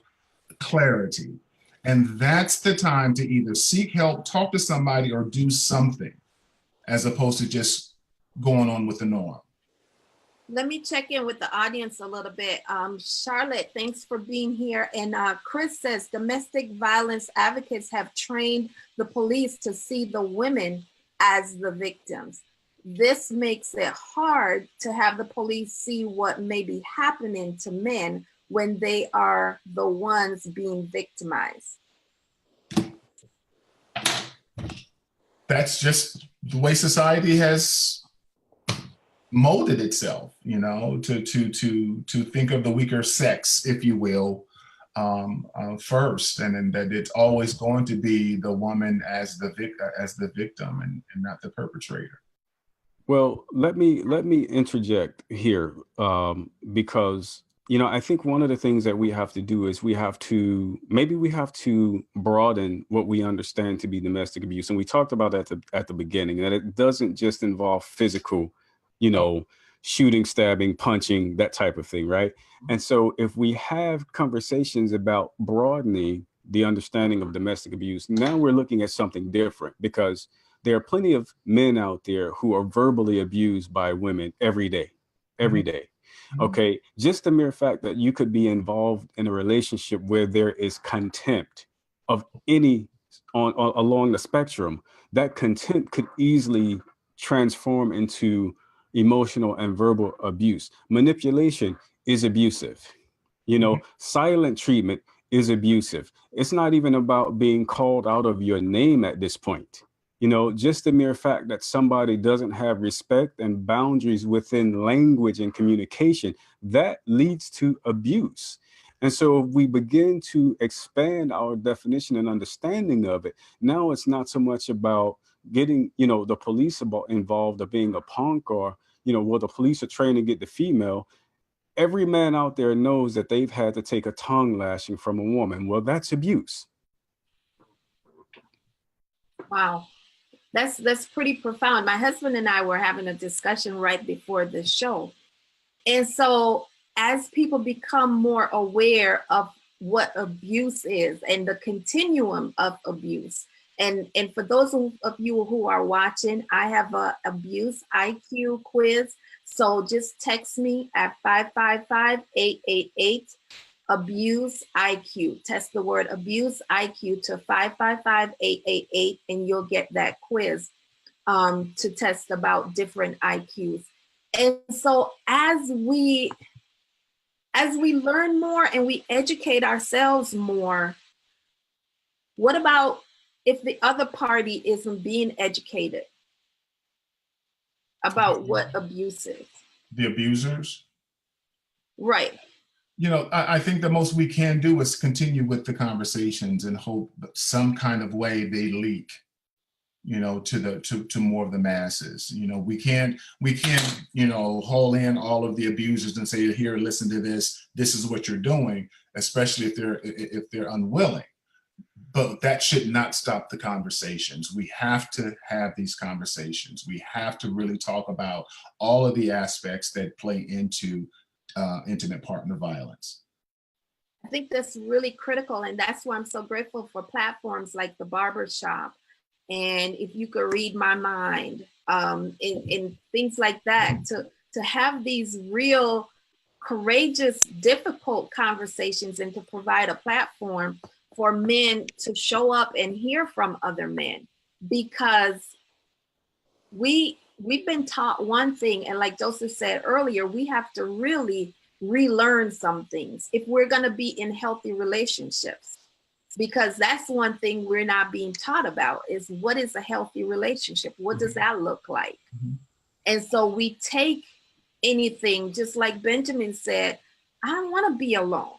clarity. And that's the time to either seek help, talk to somebody, or do something, as opposed to just going on with the norm. Let me check in with the audience a little bit. Charlotte, thanks for being here. And Chris says, domestic violence advocates have trained the police to see the women as the victims. This makes it hard to have the police see what may be happening to men when they are the ones being victimized. That's just the way society has molded itself, to think of the weaker sex, if you will, first, and then that it's always going to be the woman as the victim and not the perpetrator. Well, let me interject here, because I think one of the things that we have to do is we have to broaden what we understand to be domestic abuse, and we talked about that at the beginning, that it doesn't just involve physical, shooting, stabbing, punching, that type of thing, right? And so if we have conversations about broadening the understanding of domestic abuse, now we're looking at something different, because there are plenty of men out there who are verbally abused by women every day. Okay, just the mere fact that you could be involved in a relationship where there is contempt of any along the spectrum, that contempt could easily transform into emotional and verbal abuse. Manipulation is abusive. Silent treatment is abusive. It's not even about being called out of your name at this point. Just the mere fact that somebody doesn't have respect and boundaries within language and communication, that leads to abuse. And so if we begin to expand our definition and understanding of it, now it's not so much about getting, the police involved or being a punk or, the police are trained to get the female. Every man out there knows that they've had to take a tongue lashing from a woman. Well, that's abuse. Wow. That's pretty profound. My husband and I were having a discussion right before the show. And so as people become more aware of what abuse is and the continuum of abuse, and for those of you who are watching, I have a abuse IQ quiz. So just text me at 555-888 abuse IQ. Test the word abuse IQ to 555-888 and you'll get that quiz. to test about different IQs. And so as we learn more and we educate ourselves more, what about if the other party isn't being educated about what abuse is? The abusers? Right. You know, I think the most we can do is continue with the conversations and hope that some kind of way they leak, you know, to more of the masses. You know, we can't, you know, haul in all of the abusers and say, here, listen to this is what you're doing, especially if they're unwilling. But that should not stop the conversations. We have to have these conversations. We have to really talk about all of the aspects that play into intimate partner violence. I think that's really critical. And that's why I'm so grateful for platforms like the Barbershop. And if you could read my mind, and things like that, to have these real, courageous, difficult conversations and to provide a platform for men to show up and hear from other men, because we've been taught one thing, and like Joseph said earlier, we have to really relearn some things if we're going to be in healthy relationships, because that's one thing we're not being taught about is what is a healthy relationship? What does that look like? Mm-hmm. And so we take anything, just like Benjamin said, I don't want to be alone.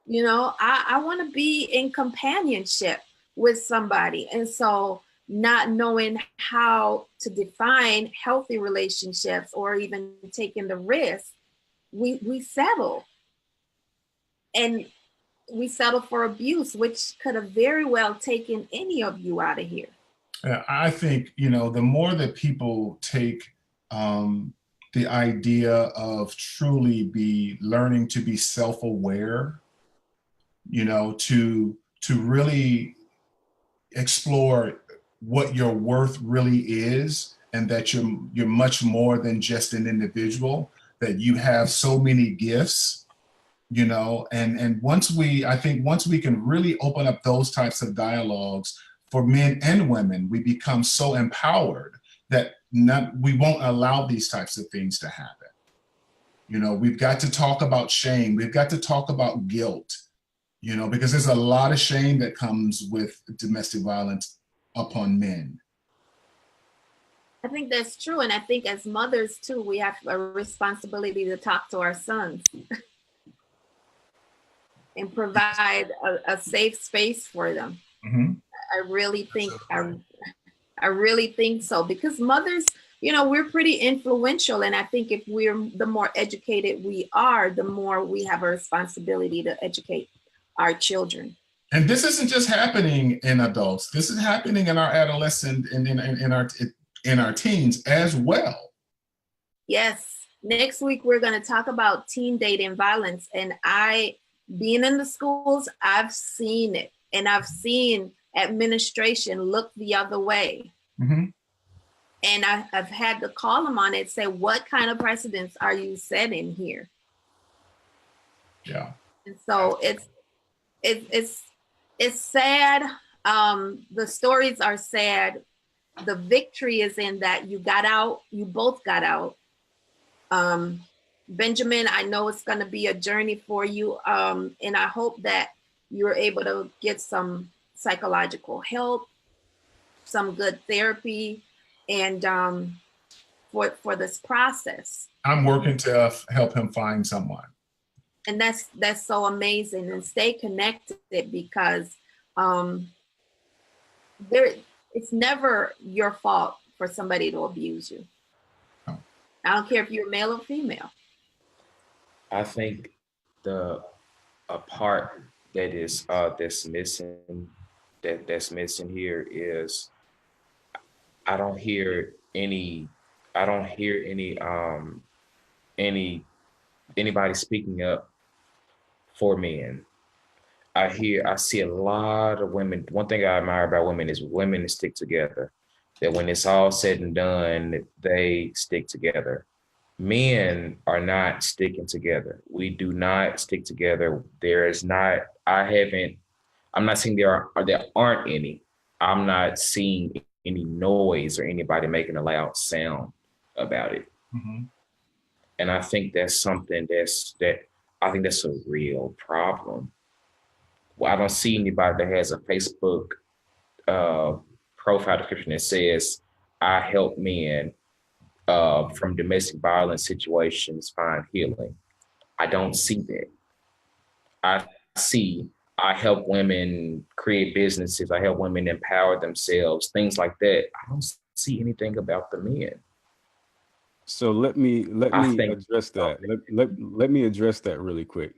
You know, I want to be in companionship with somebody. And so not knowing how to define healthy relationships or even taking the risk, we settle. And we settle for abuse, which could have very well taken any of you out of here. I think, you know, the more that people take the idea of truly be learning to be self-aware, you know, to really explore what your worth really is, and that you're much more than just an individual, that you have so many gifts, you know, and once we can really open up those types of dialogues for men and women, we become so empowered that we won't allow these types of things to happen. You know, we've got to talk about shame. We've got to talk about guilt, you know, because there's a lot of shame that comes with domestic violence upon men. I think that's true. And I think as mothers too, we have a responsibility to talk to our sons and provide a safe space for them. Mm-hmm. I really think so, because mothers, you know, we're pretty influential. And I think if the more educated we are, the more we have a responsibility to educate our children. And this isn't just happening in adults. This is happening in our adolescent and in our teens as well. Yes. Next week, we're going to talk about teen dating violence. And being in the schools, I've seen it. And I've seen administration look the other way. Mm-hmm. And I've had to call them on it, say, what kind of precedents are you setting here? Yeah. And so it's sad. The stories are sad. The victory is in that you got out, you both got out. Benjamin, I know it's going to be a journey for you. And I hope that you're able to get some psychological help, some good therapy, and for this process. I'm working to help him find someone. And that's so amazing. And stay connected, because it's never your fault for somebody to abuse you. Oh. I don't care if you're male or female. I think a part that is that's missing here is I don't hear anybody speaking up for men. I see a lot of women. One thing I admire about women is women stick together. That when it's all said and done, they stick together. Men are not sticking together. We do not stick together. I'm not saying there aren't any. I'm not seeing any noise or anybody making a loud sound about it. Mm-hmm. And I think that's something I think that's a real problem. Well, I don't see anybody that has a Facebook profile description that says, I help men from domestic violence situations find healing. I don't see that. I see I help women create businesses. I help women empower themselves, things like that. I don't see anything about the men. So let me address that. Let me address that really quick,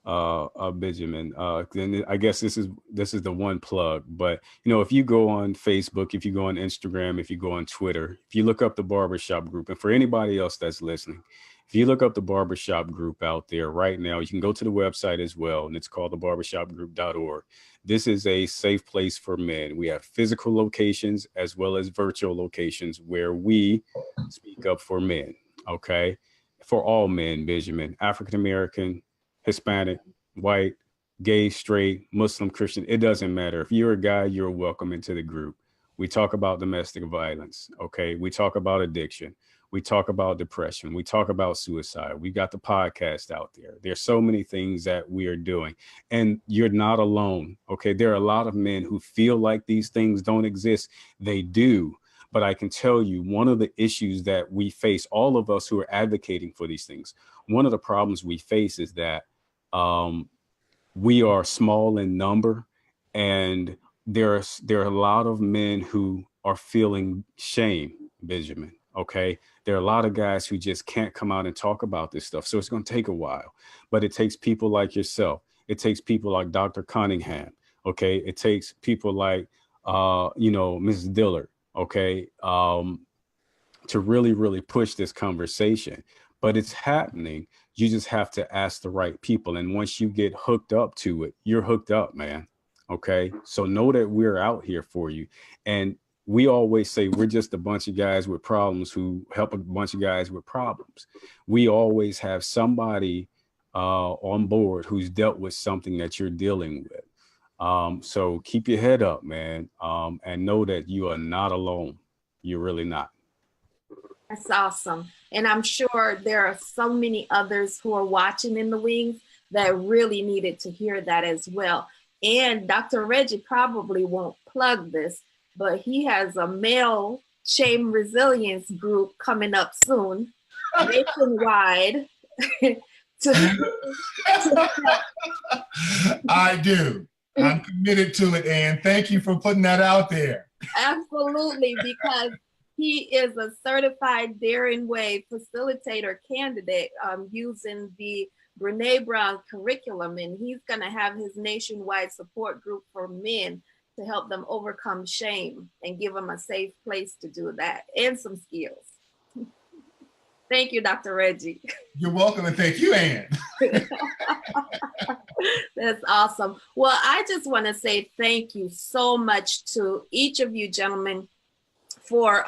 Benjamin. Then I guess this is the one plug. But if you go on Facebook, if you go on Instagram, if you go on Twitter, if you look up the barbershop group, and for anybody else that's listening, if you look up the barbershop group out there right now, you can go to the website as well, and it's called thebarbershopgroup.org. This is a safe place for men. We have physical locations as well as virtual locations where we speak up for men, okay? For all men, Benjamin, African American, Hispanic, white, gay, straight, Muslim, Christian, it doesn't matter. If you're a guy, you're welcome into the group. We talk about domestic violence, okay? We talk about addiction. We talk about depression. We talk about suicide. We got the podcast out there. There's so many things that we are doing, and you're not alone, okay? There are a lot of men who feel like these things don't exist. They do. But I can tell you, one of the issues that we face, all of us who are advocating for these things, one of the problems we face is that we are small in number, and there are a lot of men who are feeling shame, Benjamin. Okay, there are a lot of guys who just can't come out and talk about this stuff. So it's going to take a while, but it takes people like yourself. It takes people like Dr. Cunningham. Okay, it takes people like Mrs. Dillard. Okay, to really push this conversation. But it's happening. You just have to ask the right people. And once you get hooked up to it, you're hooked up, man. Okay, so know that we're out here for you. And we always say we're just a bunch of guys with problems who help a bunch of guys with problems. We always have somebody on board who's dealt with something that you're dealing with. So keep your head up, man, and know that you are not alone. You're really not. That's awesome. And I'm sure there are so many others who are watching in the wings that really needed to hear that as well. And Dr. Reggie probably won't plug this, but he has a male shame resilience group coming up soon, nationwide. I do. I'm committed to it, Ann. Thank you for putting that out there. Absolutely, because he is a certified Daring Way facilitator candidate using the Brene Brown curriculum, and he's going to have his nationwide support group for men to help them overcome shame and give them a safe place to do that and some skills. Thank you, Dr. Reggie. You're welcome, and thank you, Ann. That's awesome. Well, I just want to say thank you so much to each of you gentlemen for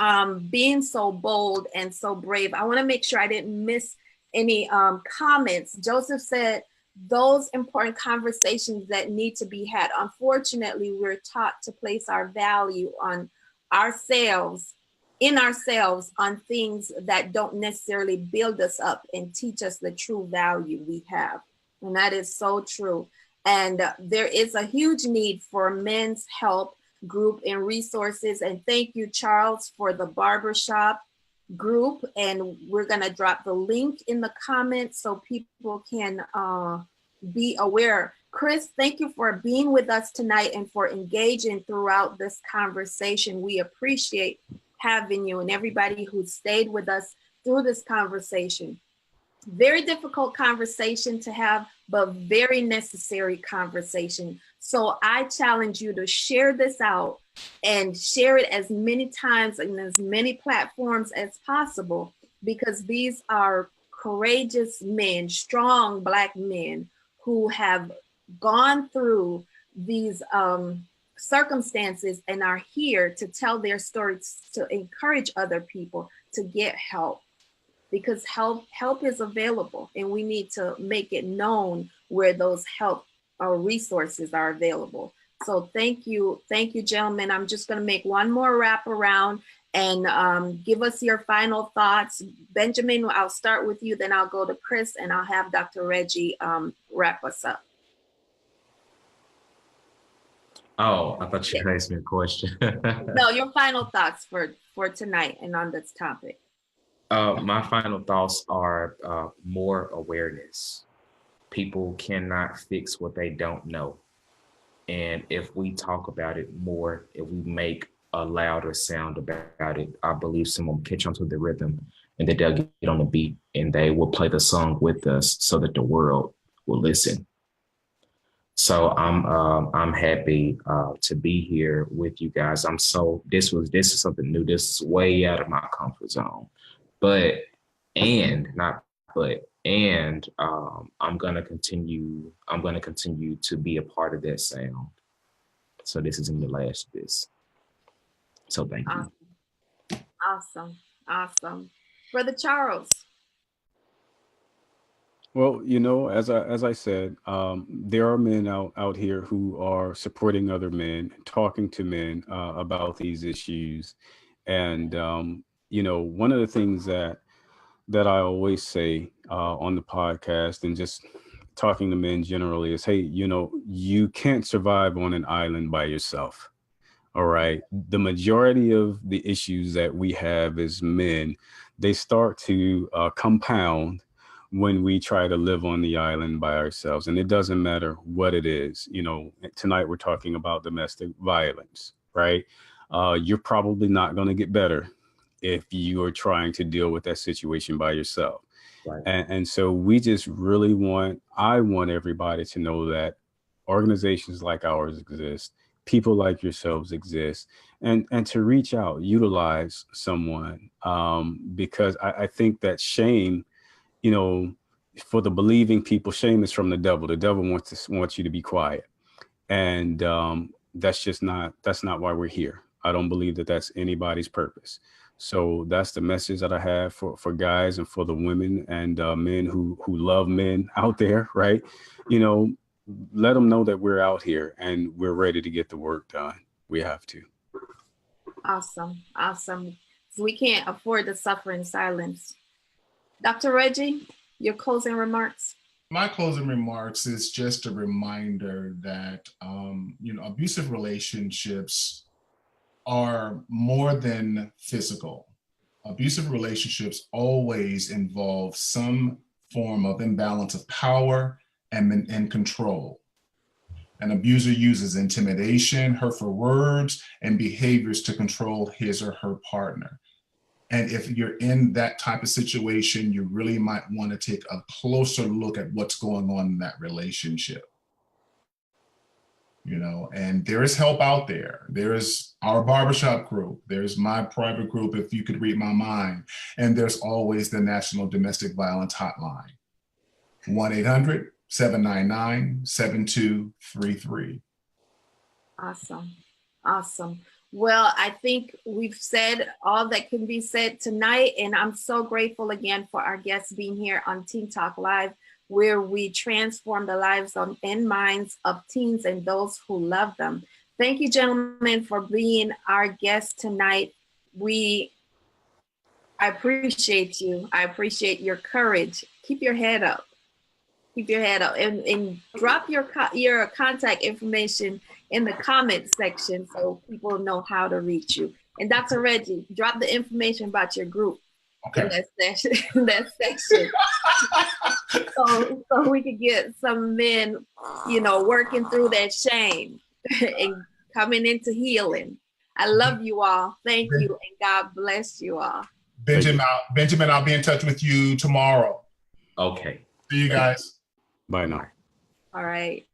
being so bold and so brave. I want to make sure I didn't miss any comments. Joseph said, those important conversations that need to be had. Unfortunately, we're taught to place our value on ourselves, in ourselves, on things that don't necessarily build us up and teach us the true value we have. And that is so true. And there is a huge need for men's help group and resources. And thank you, Charles, for the barbershop group. And we're going to drop the link in the comments so people can be aware. Chris, thank you for being with us tonight and for engaging throughout this conversation. We appreciate having you and everybody who stayed with us through this conversation. Very difficult conversation to have, but very necessary conversation. So I challenge you to share this out and share it as many times and as many platforms as possible, because these are courageous men, strong Black men who have gone through these circumstances and are here to tell their stories, to encourage other people to get help, because help is available, and we need to make it known where those help or resources are available. So thank you, gentlemen. I'm just going to make one more wrap around and give us your final thoughts. Benjamin, I'll start with you, then I'll go to Chris, and I'll have Dr. Reggie wrap us up. Oh, I thought you could ask me a question. No, your final thoughts for tonight and on this topic. My final thoughts are more awareness. People cannot fix what they don't know. And if we talk about it more, if we make a louder sound about it, I believe someone will catch onto the rhythm and that they'll get on the beat and they will play the song with us so that the world will listen. So I'm happy to be here with you guys. This is something new. This is way out of my comfort zone. I'm gonna continue to be a part of that sound. So this isn't the last of this. So thank you. Awesome. Brother Charles. Well, as I said, there are men out here who are supporting other men, talking to men about these issues, and one of the things that I always say on the podcast and just talking to men generally is, hey, you can't survive on an island by yourself. All right. The majority of the issues that we have as men, they start to compound when we try to live on the island by ourselves. And it doesn't matter what it is. Tonight we're talking about domestic violence, right? You're probably not going to get better if you are trying to deal with that situation by yourself. Right. And so we just really I want everybody to know that organizations like ours exist, people like yourselves exist, and to reach out, utilize someone, because I think that shame, for the believing people, shame is from the devil. The devil wants you to be quiet. And that's not why we're here. I don't believe that that's anybody's purpose. So that's the message that I have for guys and for the women and men who love men out there, right? Let them know that we're out here and we're ready to get the work done. We have to. Awesome. So we can't afford to suffer in silence. Dr. Reggie, your closing remarks. My closing remarks is just a reminder that, abusive relationships are more than physical. Abusive relationships always involve some form of imbalance of power and control. An abuser uses intimidation, hurtful words, and behaviors to control his or her partner. And if you're in that type of situation, you really might want to take a closer look at what's going on in that relationship. And there is help out there. There is our barbershop group. There's my private group, if you could read my mind. And there's always the National Domestic Violence Hotline, 1-800-799-7233. Awesome. Well, I think we've said all that can be said tonight. And I'm so grateful again for our guests being here on Teen Talk Live, where we transform the lives and minds of teens and those who love them. Thank you, gentlemen, for being our guests tonight. I appreciate you. I appreciate your courage. Keep your head up. And drop your contact information in the comment section so people know how to reach you. And Dr. Reggie, drop the information about your group. Okay. In that section. so we could get some men, working through that shame and coming into healing. I love you all. Thank you, and God bless you all. Benjamin, I'll be in touch with you tomorrow. Okay. See you guys. Bye now. All right.